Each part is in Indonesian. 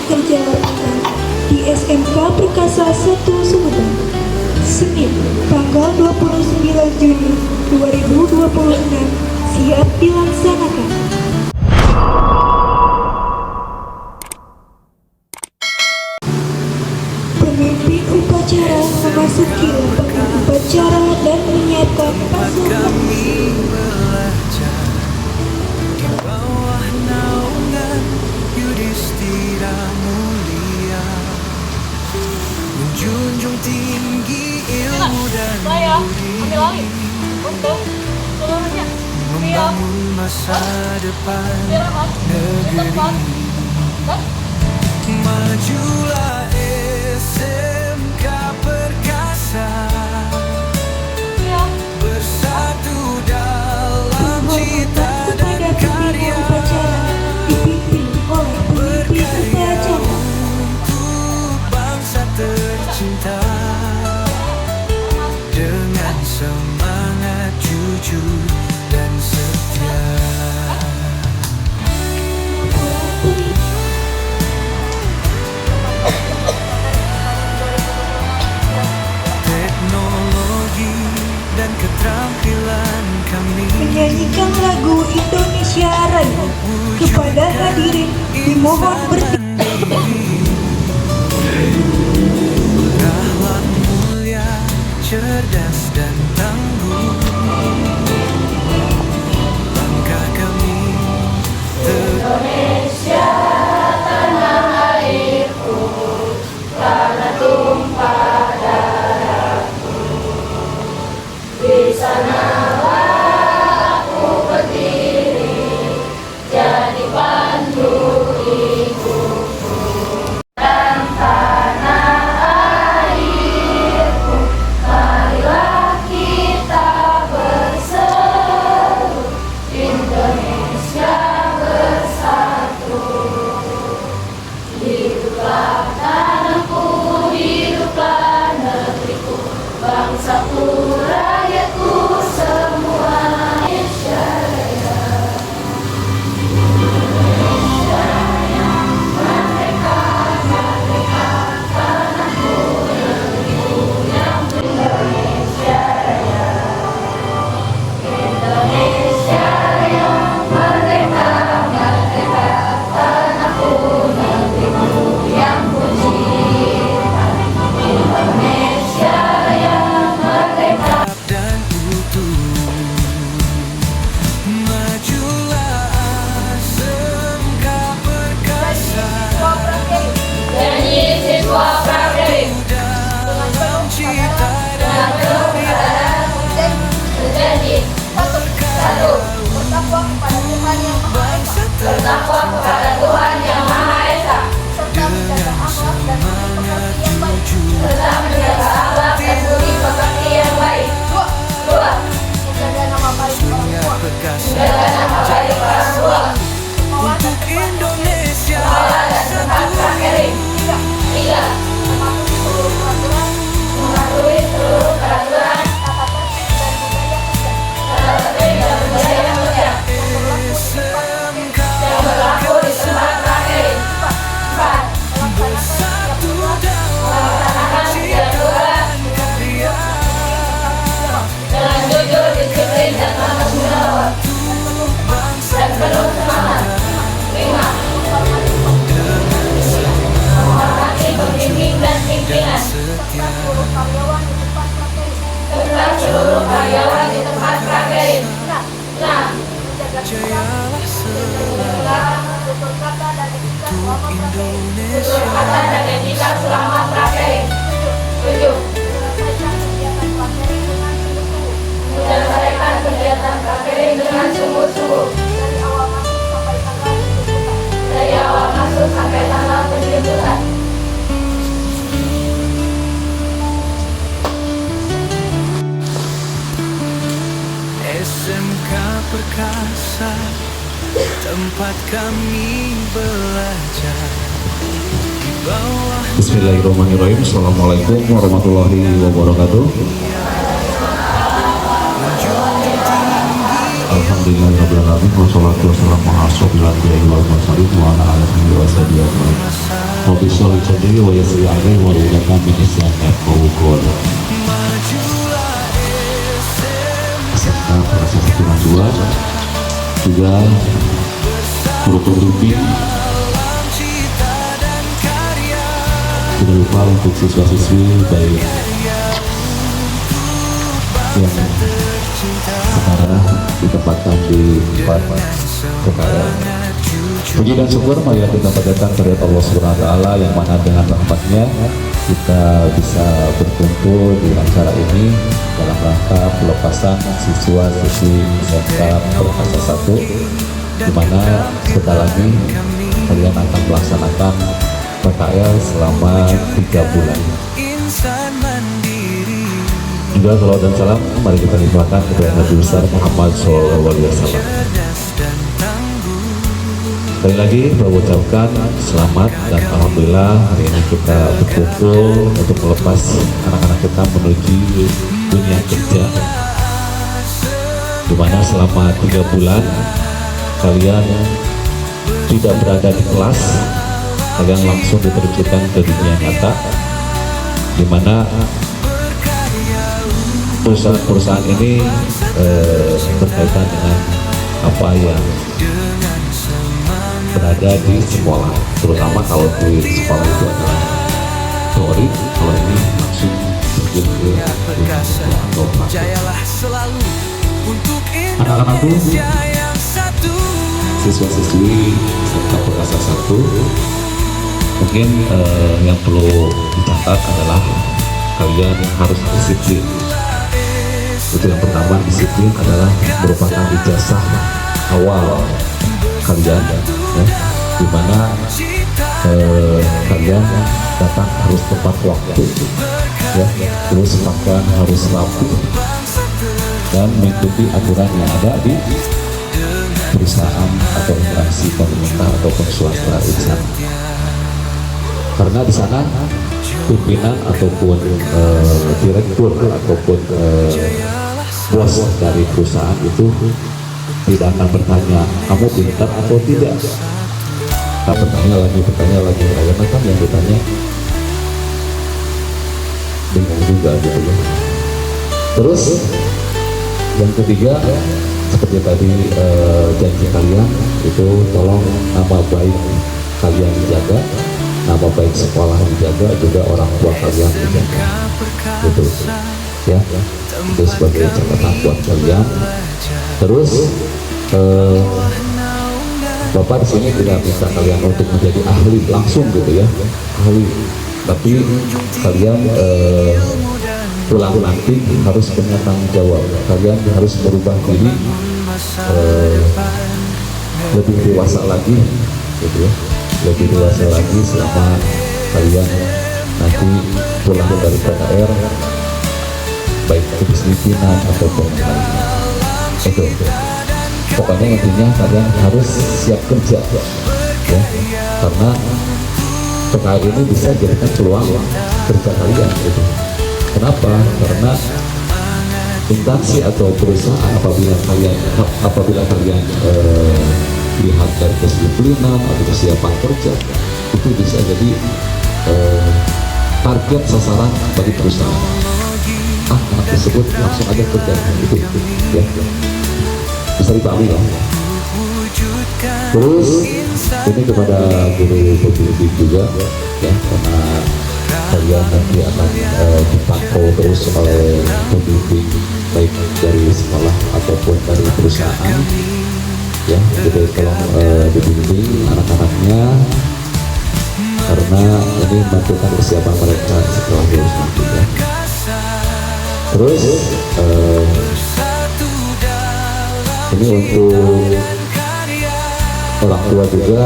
kerja lapangan di SMK Perkasa 1 Sumedang. Senin, tanggal 29 Juni 2026, siap dilaksanakan. Pemimpin upacara memasuki lapangan upacara dan menyiapkan pasukan. Menjunjung tinggi ilmu dan budi, membangun masa depan negeri. Majulah SMK Perkasa, bersatu dalam cita dan karya, dipimpin oleh pemimpin upacara. untuk bangsa tercinta, dengan semangat jujur dan setia. Teknologi dan keterampilan kami Menyanyikan lagu Indonesia Raya. Kepada hadirin dimohon berdiri. Rahmat mulia, cerdas dan tangguh, langkah kami Indonesia, tanah airku, tanah tumpah darahku. Di sanalah aku berdiri, jadi pandu hidupku. Dan tanah airku, marilah kita berseru, Indonesia bersatu. Hiduplah tanahku, hiduplah negeriku, bangsaku, rakyatku semua. Indonesia Raya, Indonesia yang merdeka, merdeka, tanahku, negeriku yang Indonesia Raya, Indonesia yang merdeka, merdeka, tanahku, negeriku yang kucinta. Indonesia yang merdeka dan utuh. Majulah SMK Perkasa, nyanyi siswa praktik dalam cita dan karya, menjadi satu bangsa bertakwa kepada Tuhan Yang Maha Esa, dengan semangat jujur serta menjaga akhlak dan budi pekerti yang baik. Dua, punya Perkasa, jaga nama baik orang tua, untuk Indonesia sekolah dan tempat praktek. Tiga, mematuhi seluruh peraturan, tata tertib dan budaya kerja SMK yang berlaku di tempat praktek. Empat, bersatu dalam melaksanakan kegiatan karya, dengan jujur, disiplin, dan tanggung jawab, dan penuh semangat. Lima, menghormati pembimbing dan pimpinan, setia. serta seluruh karyawan di tempat praktek. Enam, Jayalah selalu untuk Indonesia. tutur kata dan etika selama praktek. Tujuh, menyelesaikan kegiatan praktek dengan sungguh-sungguh dari awal masuk sampai tanggal penjemputan. SMK Perkasa, tempat kami belajar di bawah. Bismillahirrahmanirrahim. Assalamualaikum warahmatullahi wabarakatuh. Alhamdulillahirrahmanirrahim. Wassalatu wassalamu ala asyrofil anbiya'i wal mursalin wa ala alihi wa sahbihi ajma'in. Rabbi sholli sadri wa yassir amri wa hlul min lisani yafqahu qawli. SMK Perkasa 162 juga guru pembimbing. Tidak lupa untuk siswa-siswi baik yang sekarang ditempatkan di tempat PKL. Puji dan syukur marilah kita panjatkan kehadirat Allah Subhanahu wa taala yang mana dengan rahmatnya kita bisa berkumpul di acara ini dalam rangka pelepasan siswa-siswi SMK Perkasa 1, di mana sebentar lagi kalian akan melaksanakan PKL selama 3 bulan. Juga salawat dan salam mari kita limpahkan kepada Nabi besar Muhammad SAW. Sekali lagi saya ucapkan selamat dan alhamdulillah hari ini kita berkumpul untuk melepas anak-anak kita menuju dunia kerja, dimana selama 3 bulan kalian tidak berada di kelas, kalian langsung diterjunkan ke dunia nyata, dimana perusahaan-perusahaan ini berkaitan dengan apa yang berada di sekolah, terutama kalau di sekolah itu adalah teori, kalau ini langsung terjun ke atau anak-anakku, siswa-siswi SMK Perkasa 1, mungkin yang perlu dicatat adalah kalian harus disiplin. Itu yang pertama, disiplin adalah merupakan ijazah awal kalian, ya, dimana kalian datang harus tepat waktu, ya, terus pakaian harus rapi dan mengikuti aturan yang ada di perusahaan atau instansi pemerintah ataupun swasta di sana. Karena di sana pimpinan ataupun direktur ataupun bos dari perusahaan itu tidak akan bertanya kamu pintar atau tidak. Tak bertanya lagi, karena kan yang ditanya bingung juga gitu ya. Terus yang ketiga, seperti tadi janji kalian itu, tolong nama baik kalian dijaga, nama baik sekolah dijaga, juga orang tua kalian dijaga. Gitu ya, itu sebagai catatan buat kalian. Terus Bapak di sini tidak minta kalian untuk menjadi ahli langsung gitu ya, ahli, tapi kalian pulang nanti harus punya tanggung jawab. Kalian harus merubah diri lebih dewasa lagi gitu ya, lebih dewasa lagi selama kalian nanti pulang dari PKR, baik kedisiplinan ataupun lainnya. Itu pokoknya intinya kalian harus siap kerja ya, karena PKL ini bisa jadikan peluang kerja kalian gitu. Kenapa? Karena instansi atau perusahaan apabila kalian lihat dari kedisiplinan atau kesiapan kerja, itu bisa jadi target sasaran bagi perusahaan. Anak tersebut langsung aja kerja gitu ya, bisa dipahami ya. Terus ini kepada guru pembimbing juga ya, karena kalian nanti akan dipantau terus oleh pembimbing baik dari sekolah ataupun dari perusahaan ya. Jadi tolong dibimbing anak-anaknya, karena ini menentukan persiapan mereka setelah lulus nanti ya. Terus ini untuk orang tua juga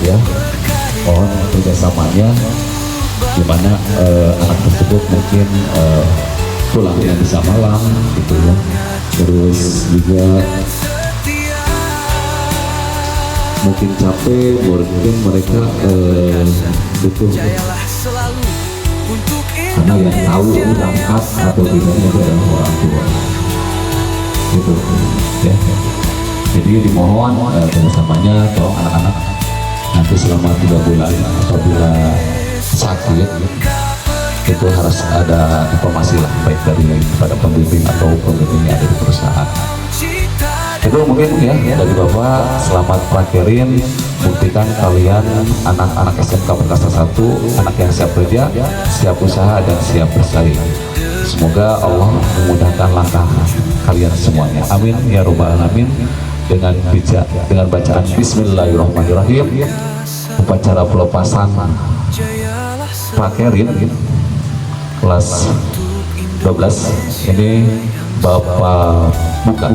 ya, mohon kerjasamanya, dimana anak tersebut mungkin pulangnya bisa malam gitu ya. Terus juga mungkin capek, mungkin mereka butuh, karena yang tahu berangkat atau tidaknya adalah orang tua gitu ya. Jadi dimohon kerjasamanya, tolong anak-anak nanti selama 3 bulan apabila sakit itu harus ada informasi lah baik dari kepada pembimbing atau pembimbing yang ada di perusahaan. Itu mungkin ya dari Bapak. Selamat prakerin, buktikan kalian anak-anak SMK Perkasa 1 anak yang siap kerja, siap usaha dan siap bersaing. Semoga Allah memudahkan langkah kalian semuanya, amin ya robbal alamin. Dengan bacaan Bismillahirrahmanirrahim, upacara pelepasan prakerin kelas 12 ini Bapak buka.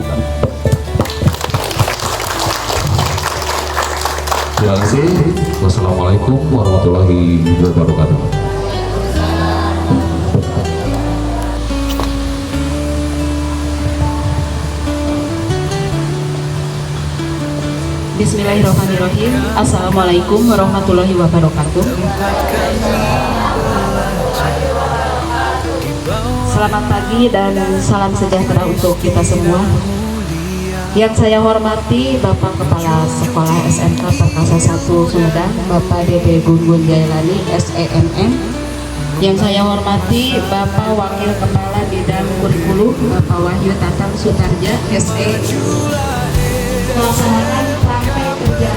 Terima kasih. Wassalamualaikum warahmatullahi wabarakatuh. Bismillahirrahmanirrahim. Assalamualaikum warahmatullahi wabarakatuh. Selamat pagi dan salam sejahtera untuk kita semua. Yang saya hormati Bapak Kepala Sekolah SMK Perkasa 1 Sumedang, Bapak DD Gungun Jailani, SEMM. Yang saya hormati Bapak Wakil Kepala Bidang Kurikulum, Bapak Wahyu Tatang Sutarja, SE. Melaksanakan praktek kerja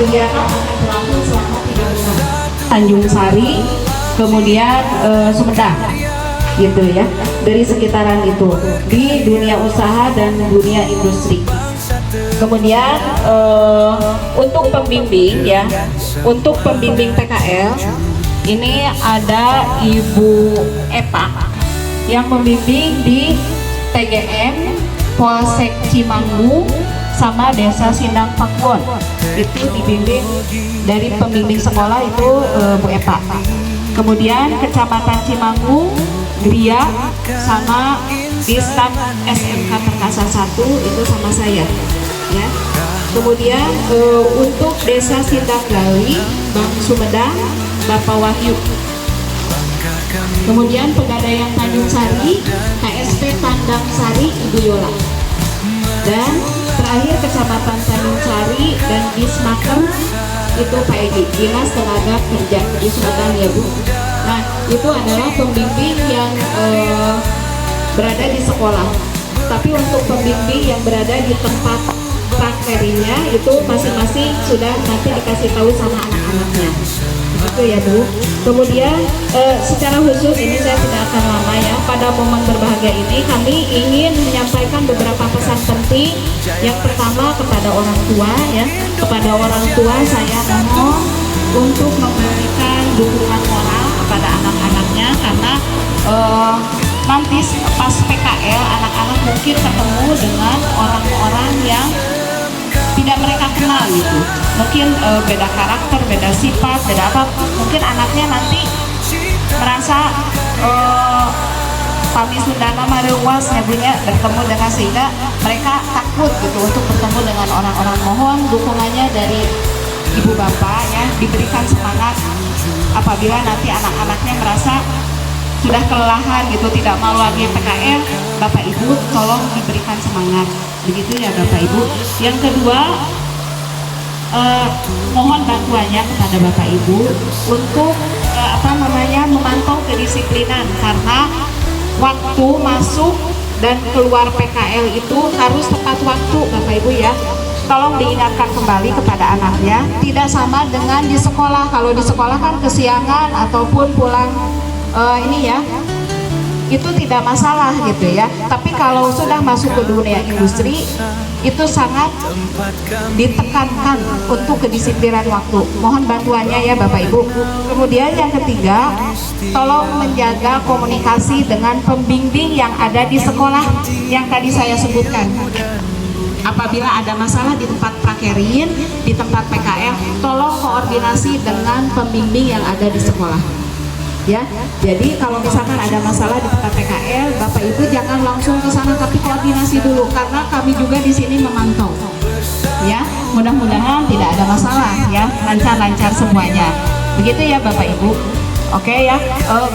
kegiatan akan berlangsung selama 3 bulan. Tanjung Sari, kemudian Sumedang, gitu ya, dari sekitaran itu di dunia usaha dan dunia industri. Kemudian untuk pembimbing ya, untuk pembimbing PKL ini ada Ibu Epa yang membimbing di TGM Polsek Cimanggu sama Desa Sindang Pakuwon. Itu dibimbing dari pembimbing sekolah itu Bu Epa. Kemudian Kecamatan Cimanggu, Gria sama Distab SMK Perkasa 1 itu sama saya ya. Kemudian untuk Desa Sindang Gali, Bang Sumedang, Bapak Wahyu. Kemudian Pegadaian Tanjung Sari, KSP Pandang Sari, Ibu Yola. Dan terakhir Kecamatan Tanjung Sari dan Dismaker itu Pak Egi, Dinas Tenaga Kerja di Sumedang ya Bu. Nah itu adalah pembimbing yang berada di sekolah. Tapi untuk pembimbing yang berada di tempat prakterinya itu masing-masing sudah nanti dikasih tahu sama anak-anaknya. Begitu ya Bu. Kemudian secara khusus ini saya tidak akan lama ya. Pada momen berbahagia ini kami ingin menyampaikan beberapa pesan penting. Yang pertama kepada orang tua ya. Kepada orang tua saya mohon untuk memberikan dukungan moral kepada anak-anaknya karena nanti pas PKL anak-anak mungkin ketemu dengan orang-orang yang tidak mereka kenal gitu, mungkin beda karakter, beda sifat, beda apa, mungkin anaknya nanti merasa kami Sundana Marewas nyabunya bertemu dengan, sehingga mereka takut gitu untuk bertemu dengan orang-orang. Mohon dukungannya dari ibu bapak ya, diberikan semangat apabila nanti anak-anaknya merasa sudah kelelahan gitu, tidak mau lagi PKL, Bapak Ibu tolong diberikan semangat, begitu ya Bapak Ibu. Yang kedua, mohon bantuannya kepada Bapak Ibu untuk memantau kedisiplinan, karena waktu masuk dan keluar PKL itu harus tepat waktu Bapak Ibu ya. Tolong diingatkan kembali kepada anaknya, tidak sama dengan di sekolah. Kalau di sekolah kan kesiangan ataupun pulang ini ya, itu tidak masalah gitu ya. Tapi kalau sudah masuk ke dunia industri itu sangat ditekankan untuk kedisiplinan waktu. Mohon bantuannya ya Bapak Ibu. Kemudian yang ketiga, tolong menjaga komunikasi dengan pembimbing yang ada di sekolah yang tadi saya sebutkan. Apabila ada masalah di tempat prakerin, di tempat PKL, tolong koordinasi dengan pembimbing yang ada di sekolah. Ya, jadi kalau misalkan ada masalah di tempat PKL, Bapak Ibu jangan langsung ke sana, tapi koordinasi dulu karena kami juga di sini memantau. Ya, mudah-mudahan tidak ada masalah ya, lancar-lancar semuanya. Begitu ya Bapak Ibu. Oke ya.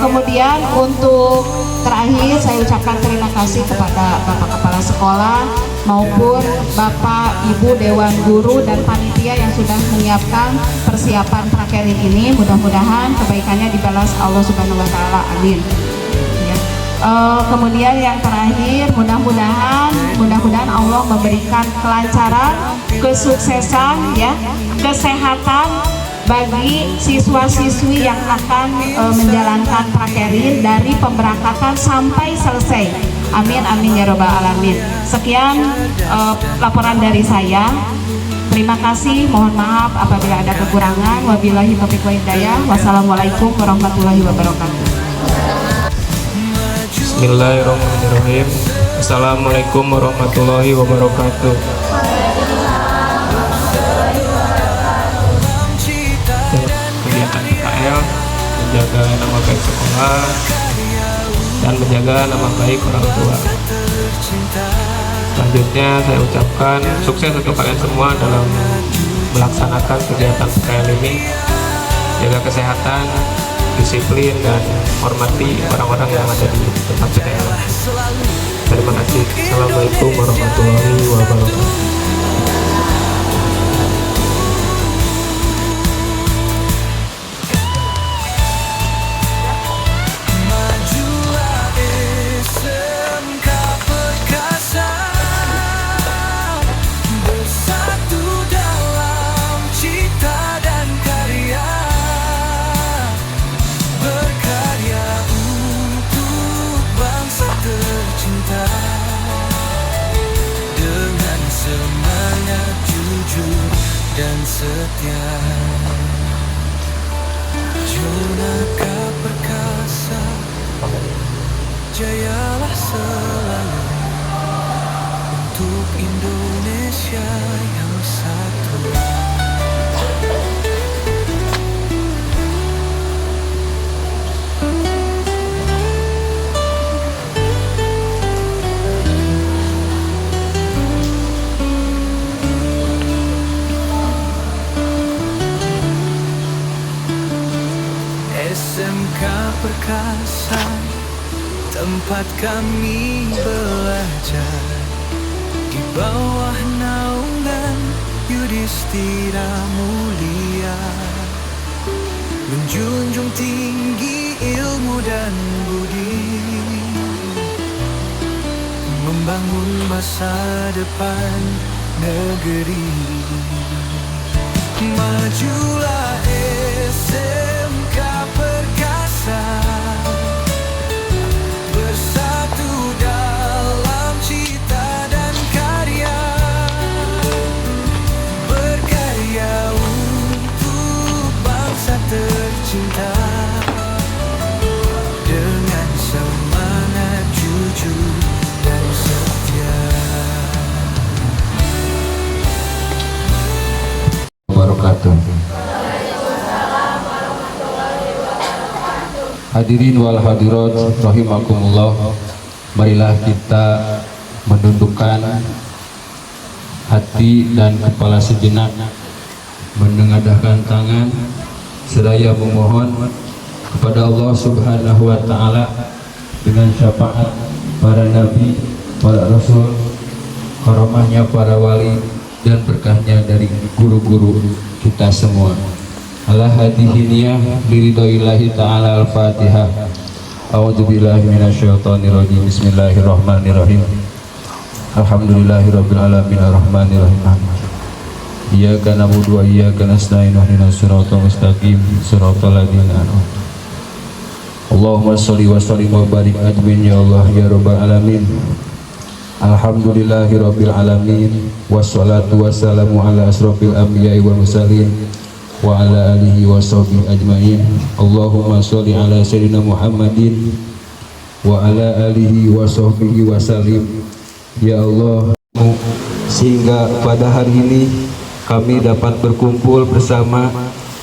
Kemudian untuk terakhir saya ucapkan terima kasih kepada Bapak Kepala Sekolah maupun Bapak Ibu Dewan Guru dan panitia yang sudah menyiapkan persiapan prakerin ini. Mudah-mudahan kebaikannya dibalas Allah Subhanahu wa taala. Amin. Ya. Kemudian yang terakhir, mudah-mudahan Allah memberikan kelancaran, kesuksesan ya, kesehatan bagi siswa-siswi yang akan menjalankan prakerin dari pemberangkatan sampai selesai. Amin amin ya robbal alamin. Sekian laporan dari saya. Terima kasih. Mohon maaf apabila ada kekurangan. Wabillahi taufiq wal hidayah. Wassalamualaikum warahmatullahi wabarakatuh. Bismillahirrahmanirrahim. Assalamualaikum warahmatullahi wabarakatuh. Kegiatan PKL menjaga nama baik sekolah dan menjaga nama baik orang tua. Selanjutnya saya ucapkan sukses untuk kalian semua dalam melaksanakan kegiatan PKL ini. Jaga kesehatan, disiplin, dan hormati orang-orang yang ada di tempat PKL. Terima kasih. Assalamualaikum warahmatullahi wabarakatuh. Dan setia, Jonaka perkasa, jayalah selalu untuk Indonesia yang satu. SMK Perkasa, tempat kami belajar di bawah naungan Yudhistira Mulia, menjunjung tinggi ilmu dan budi, membangun masa depan negeri. Majulah SMK Perkasa, bersatu dalam cita dan karya, berkarya untuk bangsa tercinta, dengan semangat jujur dan setia. Hadirin wal hadirat rahimakumullah, marilah kita menundukkan hati dan kepala sejenak, menengadahkan tangan seraya memohon kepada Allah Subhanahu wa taala dengan syafaat para nabi, para rasul, karamahnya para wali, dan berkahnya dari guru-guru kita semua. Ala hadihi niyah biridaillahi ta'ala. Al-Fatihah. A'udzubillahi minasyaitonirrajim. Bismillahirrahmanirrahim. Alhamdulillahirabbil alamin arrahmanirrahim. Iyyaka na'budu wa iyyaka nasta'in. Ihdinas siratal mustaqim. Siratal ladzina an'amta. Allahumma shalli wa sallim wa barik ajmin ya Allah ya rabbal alamin. Alhamdulillahirabbil alamin. Wassalatu wassalamu ala asrofil anbiya'i wal mursalin wa ala alihi wa sahbihi ajma'in. Allahumma sholli ala sayyidina Muhammadin wa ala alihi wa sahbihi wa salim. Ya Allah, sehingga pada hari ini kami dapat berkumpul bersama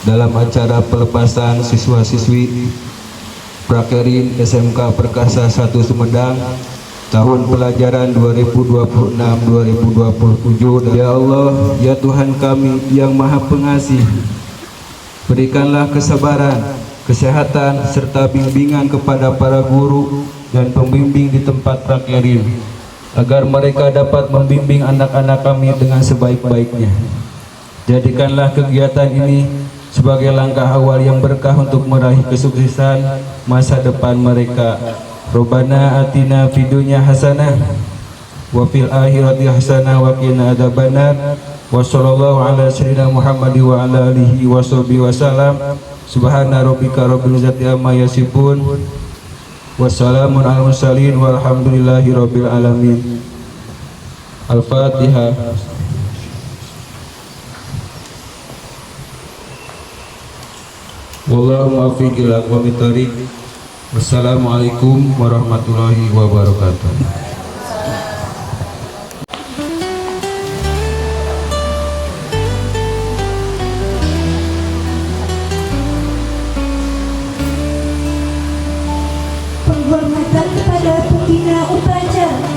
dalam acara pelepasan siswa-siswi Prakerin SMK Perkasa 1 Sumedang tahun pelajaran 2026-2027. Ya Allah, ya Tuhan kami yang Maha Pengasih, berikanlah kesabaran kesehatan, serta bimbingan kepada para guru dan pembimbing di tempat prakerin, agar mereka dapat membimbing anak-anak kami dengan sebaik-baiknya. Jadikanlah kegiatan ini sebagai langkah awal yang berkah untuk meraih kesuksesan masa depan mereka. Robbana atina fid dunya hasanah wa fil akhirati hasanah wa qina adzabannar. Wa sallallahu ala sayyidina Muhammad wa ala alihi wa sahbihi wasallam. Subhana rabbika rabbil izzati amma yasifun. Wassalamun alal mursalin walhamdulillahi rabbil alamin. Al-Fatihah. Wallahu muwaffiq ila aqwamit thoriq. Wassalamualaikum warahmatullahi wabarakatuh. Penghormatan kepada pembina upacara.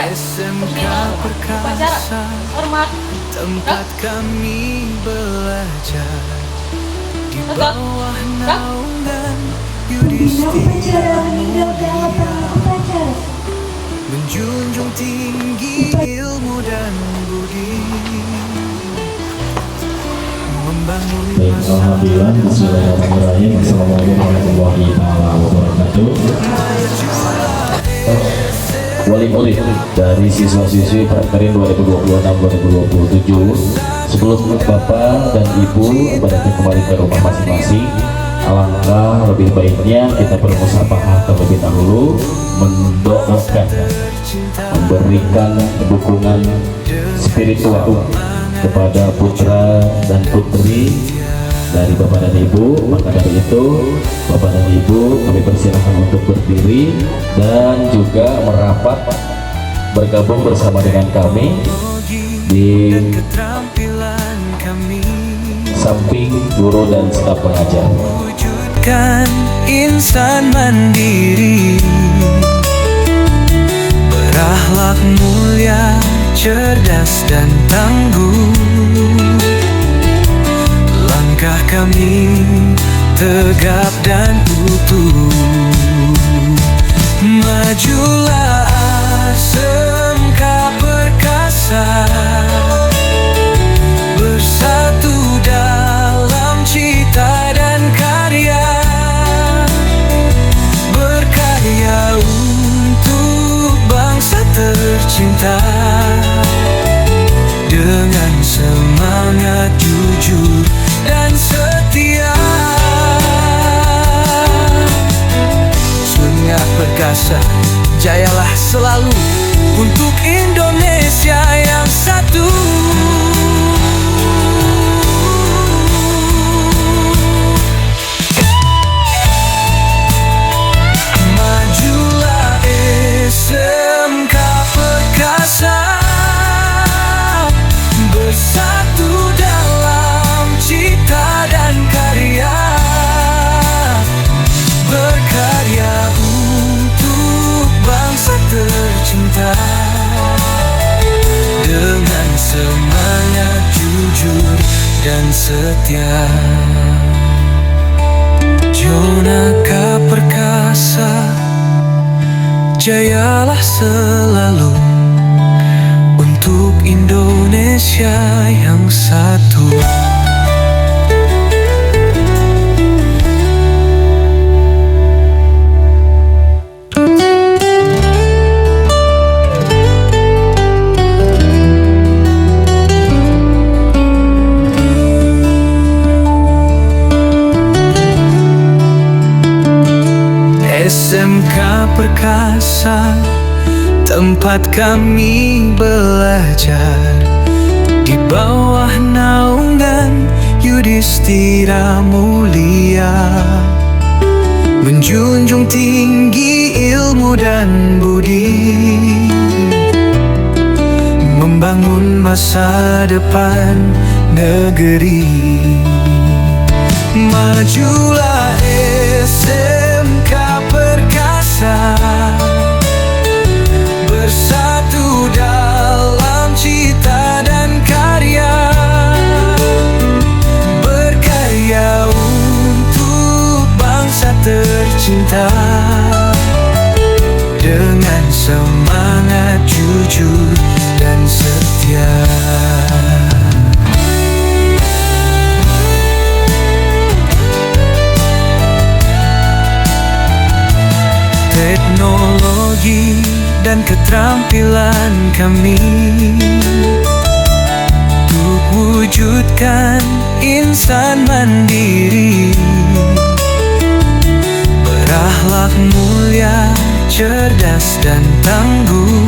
SMK Perkasa, Hormat. tempat kami belajar di bawah naungan Pembina upacara Yudhistira meninggalkan lapangan upacara. menjunjung tinggi ilmu dan budi, membangun Baik, masa alhamdulillah. Bismillahirrahmanirrahim. Assalamualaikum warahmatullahi wabarakatuh. Wali murid dari siswa-siswi Prakerin 2026-2027, sebelum Bapak dan Ibu berarti kembali ke rumah masing-masing, alangkah lebih baiknya kita bermusyawarah terlebih dahulu, mendoakan, memberikan dukungan spiritual kepada putra dan putri dari Bapak dan Ibu. Maka dari itu, Bapak dan Ibu kami persilahkan untuk berdiri dan juga merapat bergabung bersama dengan kami di keterampilan kami, samping guru dan staf pengajar. wujudkan insan mandiri, berakhlak mulia, cerdas dan tangguh. Langkah kami tegap dan utuh. Majulah SMK Perkasa, bersatu dalam cita dan karya, berkarya untuk bangsa tercinta, dengan semangat jujur dan setia. Semangat perkasa, jayalah selalu untuk Indonesia yang satu. Majulah SMK Perkasa, bersatu dalam cita dan karya, berkarya untuk bangsa tercinta, dengan semangat jujur dan setia. Jonaka Perkasa, jayalah selalu untuk Indonesia yang satu. SMK Perkasa, tempat kami belajar di bawah naungan Yudhistira mulia, menjunjung tinggi ilmu dan budi, membangun masa depan negeri. Majulah SMK Perkasa, bersatu dalam cita dan karya, berkarya untuk cinta dengan semangat jujur dan setia. Teknologi dan keterampilan kami untuk wujudkan insan mandiri, berakhlak mulia, cerdas dan tangguh.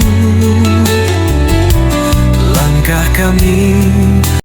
Langkah kami